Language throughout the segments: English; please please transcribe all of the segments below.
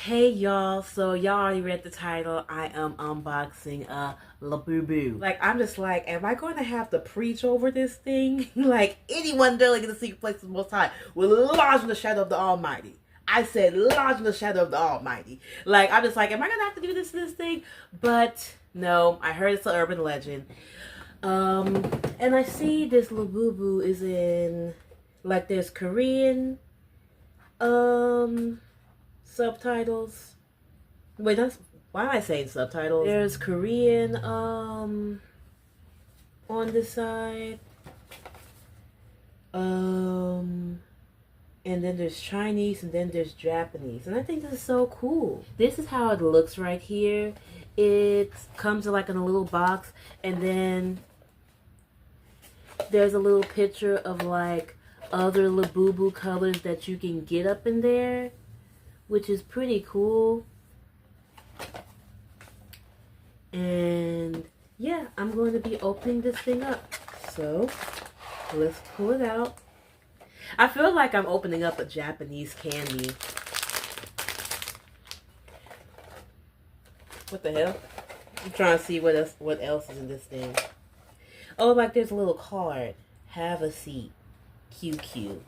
Hey y'all, so y'all already read the title. I am unboxing Labubu. Like, I'm just like, am I going to have to preach over this thing? Like, anyone dwelling in the secret place of the Most High will lodge in the shadow of the Almighty. I said lodge in the shadow of the Almighty. Like, I'm just like, am I going to have to do this to this thing? But no, I heard it's an urban legend. And I see this Labubu is in, like, there's Korean, subtitles. Wait, that's why am I saying subtitles? There's Korean on this side. And then there's Chinese and then there's Japanese. And I think this is so cool. This is how it looks right here. It comes like in a little box, and then there's a little picture of like other Labubu colors that you can get up in there, which is pretty cool. And yeah, I'm going to be opening this thing up. So let's pull it out. I feel like I'm opening up a Japanese candy. What the hell? I'm trying to see what else is in this thing. Oh, like there's a little card. Have a seat. QQ.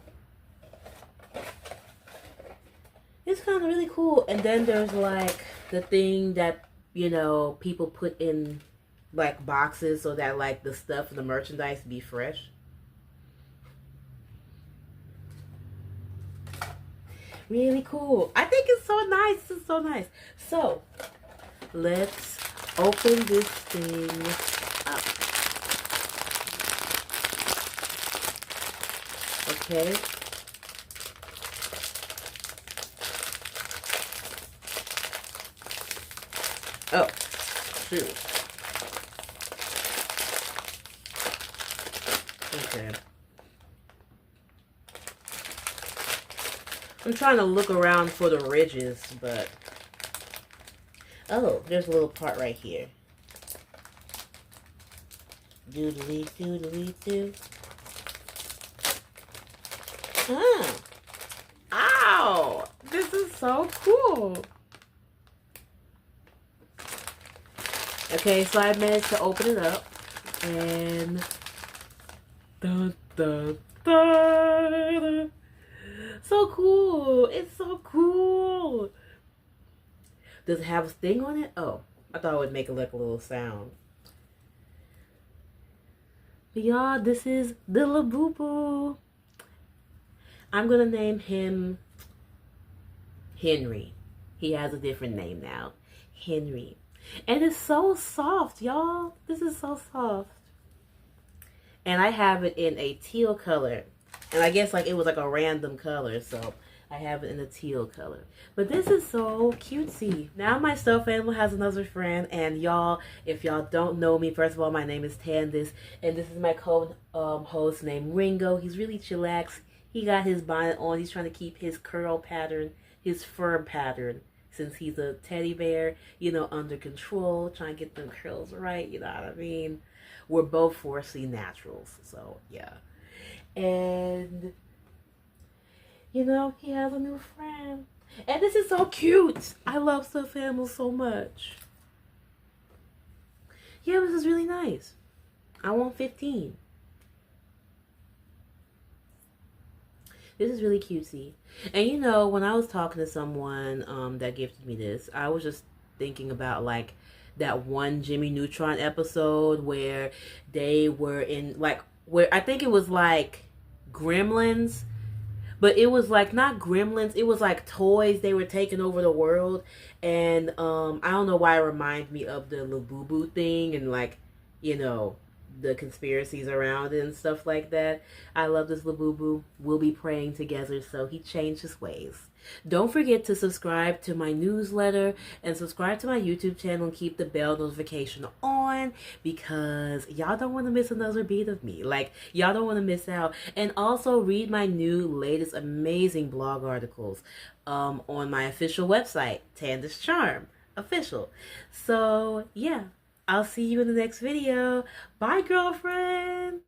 It's kind of really cool. And then there's like the thing that, you know, people put in like boxes so that like the stuff and the merchandise be fresh. Really cool. I think it's so nice. It's so nice. So let's open this thing up. Okay. Oh, shoot. Okay. I'm trying to look around for the ridges, but... Oh, there's a little part right here. Doodly, doodly, doo. Oh. Ow! This is so cool. Okay, so I managed to open it up, and dun, dun, dun. So cool! It's so cool. Does it have a thing on it? Oh, I thought it would make it like a little sound. But y'all, this is the Labubu. I'm gonna name him Henry. He has a different name now. Henry. And it's so soft, y'all. This is so soft. And I have it in a teal color. And I guess like it was like a random color, so I have it in a teal color. But this is so cutesy. Now my stuffed animal has another friend. And y'all, if y'all don't know me, first of all, my name is Tandis. And this is my co-host named Ringo. He's really chillax. He got his bonnet on. He's trying to keep his curl pattern, his fur pattern, since he's a teddy bear, you know, under control, trying to get them curls right, you know what I mean? We're both 4C naturals, so yeah. And, you know, he has a new friend. And this is so cute. I love stuffed animals so much. Yeah, this is really nice. I want 15. This is really cutesy. And you know, when I was talking to someone that gifted me this, I was just thinking about like that one Jimmy Neutron episode where they were in like, where I think it was like Gremlins, but it was like not Gremlins, it was like toys. They were taking over the world. And I don't know why it reminded me of the Labubu thing and like, you know, the conspiracies around it and stuff like that. I love this Labubu. We'll be praying together so he changed his ways. Don't forget to subscribe to my newsletter and subscribe to my YouTube channel and keep the bell notification on, because y'all don't want to miss another beat of me. Like, y'all don't want to miss out. And also read my new latest amazing blog articles on my official website, Tandis Charm Official. So yeah, I'll see you in the next video. Bye, girlfriend.